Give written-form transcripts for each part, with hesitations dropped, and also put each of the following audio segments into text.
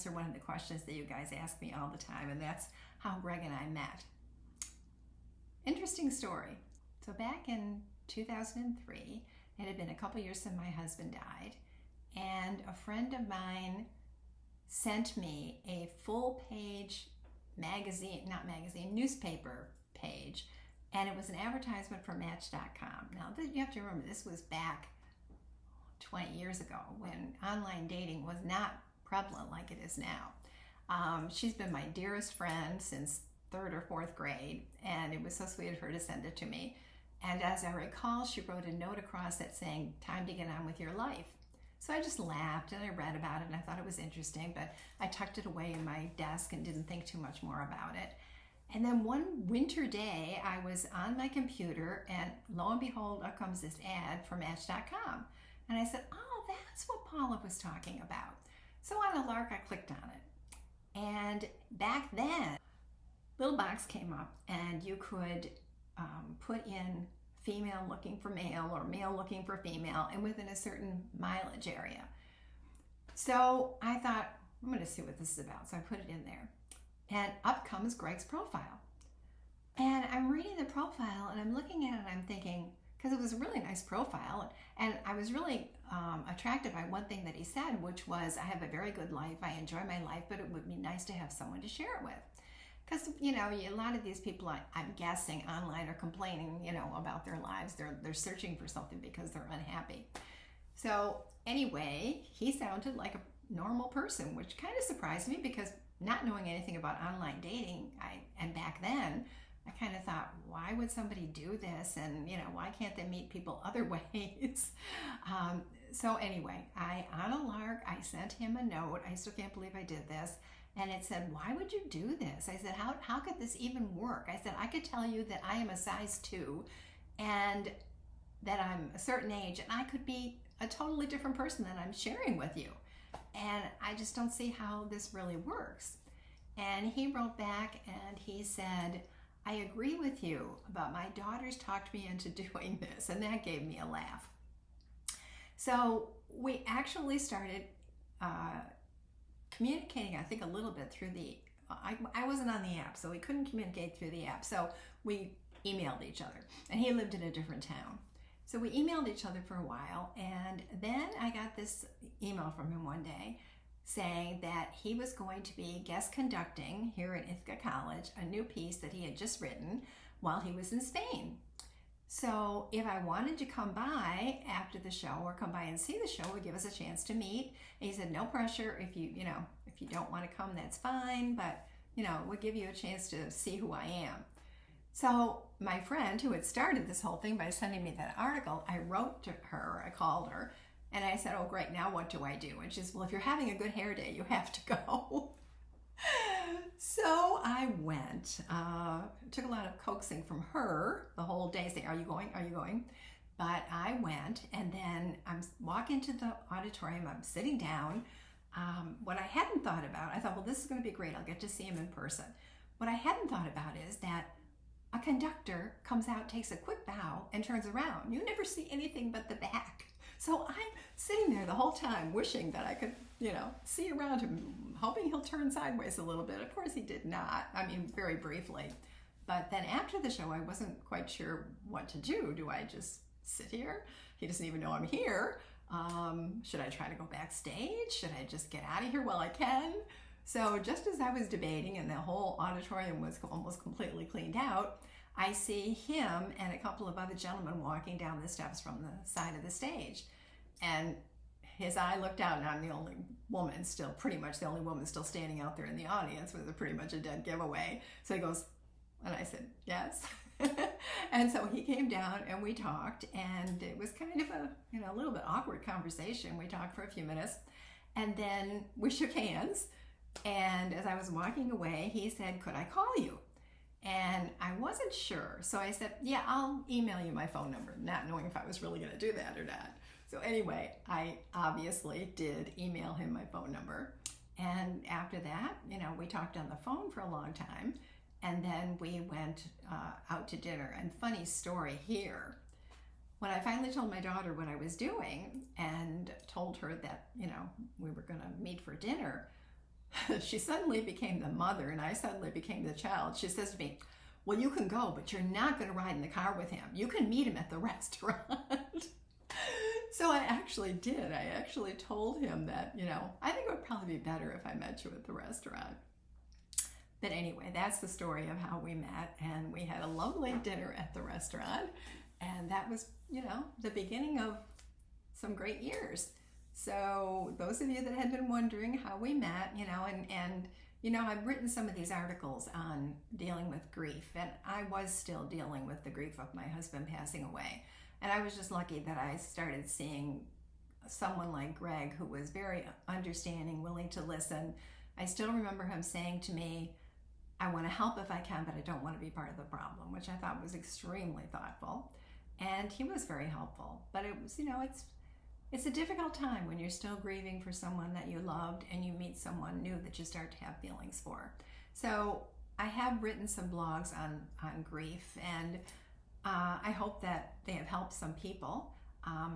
answer one of the questions that you guys ask me all the time, and that's how Greg and I met. Interesting story. So back in 2003, it had been a couple years since my husband died, and a friend of mine sent me a full-page newspaper page, and it was an advertisement for Match.com. Now, you have to remember, this was back 20 years ago when online dating was not prevalent like it is now. She's been my dearest friend since 3rd or 4th grade, and it was so sweet of her to send it to me. And as I recall, she wrote a note across it saying, "Time to get on with your life." So I just laughed and I read about it and I thought it was interesting, but I tucked it away in my desk and didn't think too much more about it. And then one winter day, I was on my computer and lo and behold, up comes this ad for Match.com. And I said, oh, that's what Paula was talking about. So on a lark, I clicked on it. And back then, little box came up and you could put in female looking for male or male looking for female and within a certain mileage area. So I thought, I'm going to see what this is about. So I put it in there and up comes Greg's profile. And I'm reading the profile and I'm looking at it and I'm thinking, because it was a really nice profile, and I was really attracted by one thing that he said, which was, I have a very good life, I enjoy my life, but it would be nice to have someone to share it with. Because, a lot of these people, I'm guessing, online are complaining, about their lives. They're searching for something because they're unhappy. So anyway, he sounded like a normal person, which kind of surprised me because not knowing anything about online dating, and back then, I kind of thought, why would somebody do this? And, why can't they meet people other ways? So anyway, on a lark, I sent him a note. I still can't believe I did this. And it said, why would you do this? I said, how could this even work? I said, I could tell you that I am a size 2 and that I'm a certain age, and I could be a totally different person than I'm sharing with you. And I just don't see how this really works. And he wrote back and he said, I agree with you, but my daughters talked me into doing this, and that gave me a laugh. So we actually started communicating, I think, a little bit through I wasn't on the app, so we couldn't communicate through the app. So we emailed each other, and he lived in a different town. So we emailed each other for a while, and then I got this email from him one day saying that he was going to be guest conducting here at Ithaca College a new piece that he had just written while he was in Spain. So if I wanted to come by after the show or come by and see the show, would give us a chance to meet. And he said, no pressure. If you don't want to come, that's fine. But, we'll give you a chance to see who I am. So my friend who had started this whole thing by sending me that article, I wrote to her, I called her, and I said, oh, great, now what do I do? And she says, well, if you're having a good hair day, you have to go. So I went. It took a lot of coaxing from her the whole day, saying, are you going? Are you going? But I went, and then I'm walking to the auditorium. I'm sitting down. What I hadn't thought about, I thought, well, this is going to be great. I'll get to see him in person. What I hadn't thought about is that a conductor comes out, takes a quick bow, and turns around. You never see anything but the back. So I'm sitting there the whole time wishing that I could, see around him, hoping he'll turn sideways a little bit. Of course, he did not. I mean, very briefly. But then after the show, I wasn't quite sure what to do. Do I just sit here? He doesn't even know I'm here. Should I try to go backstage? Should I just get out of here while I can? So just as I was debating and the whole auditorium was almost completely cleaned out, I see him and a couple of other gentlemen walking down the steps from the side of the stage. And his eye looked out, and I'm the only woman still, pretty much the only woman still standing out there in the audience, with pretty much a dead giveaway. So he goes, and I said, yes. And so he came down and we talked, and it was kind of a little bit awkward conversation. We talked for a few minutes, and then we shook hands. And as I was walking away, he said, could I call you? And I wasn't sure. So I said, yeah, I'll email you my phone number, not knowing if I was really going to do that or not. So anyway, I obviously did email him my phone number. And after that, we talked on the phone for a long time. And then we went out to dinner. And funny story here, when I finally told my daughter what I was doing and told her that, we were going to meet for dinner, she suddenly became the mother and I suddenly became the child. She says to me, well, you can go, but you're not going to ride in the car with him. You can meet him at the restaurant. So I actually did. I actually told him that, I think it would probably be better if I met you at the restaurant. But anyway, that's the story of how we met, and we had a lovely dinner at the restaurant, and that was, the beginning of some great years. So those of you that had been wondering how we met, I've written some of these articles on dealing with grief, and I was still dealing with the grief of my husband passing away. And I was just lucky that I started seeing someone like Greg, who was very understanding, willing to listen. I still remember him saying to me, I want to help if I can, but I don't want to be part of the problem, which I thought was extremely thoughtful. And he was very helpful. But it was, it's a difficult time when you're still grieving for someone that you loved and you meet someone new that you start to have feelings for. So I have written some blogs on grief, and I hope that they have helped some people,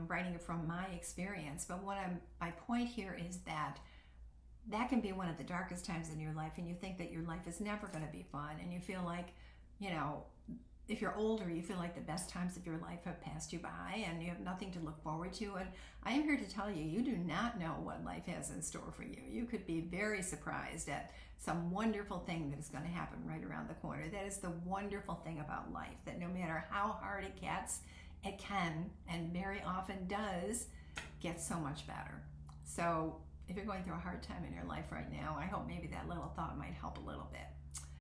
writing it from my experience. But my point here is that can be one of the darkest times in your life, and you think that your life is never going to be fun, and you feel like, if you're older, you feel like the best times of your life have passed you by and you have nothing to look forward to. And I am here to tell you, you do not know what life has in store for you. You could be very surprised at some wonderful thing that is going to happen right around the corner. That is the wonderful thing about life, that no matter how hard it gets, it can, and very often does, get so much better. So if you're going through a hard time in your life right now, I hope maybe that little thought might help a little bit.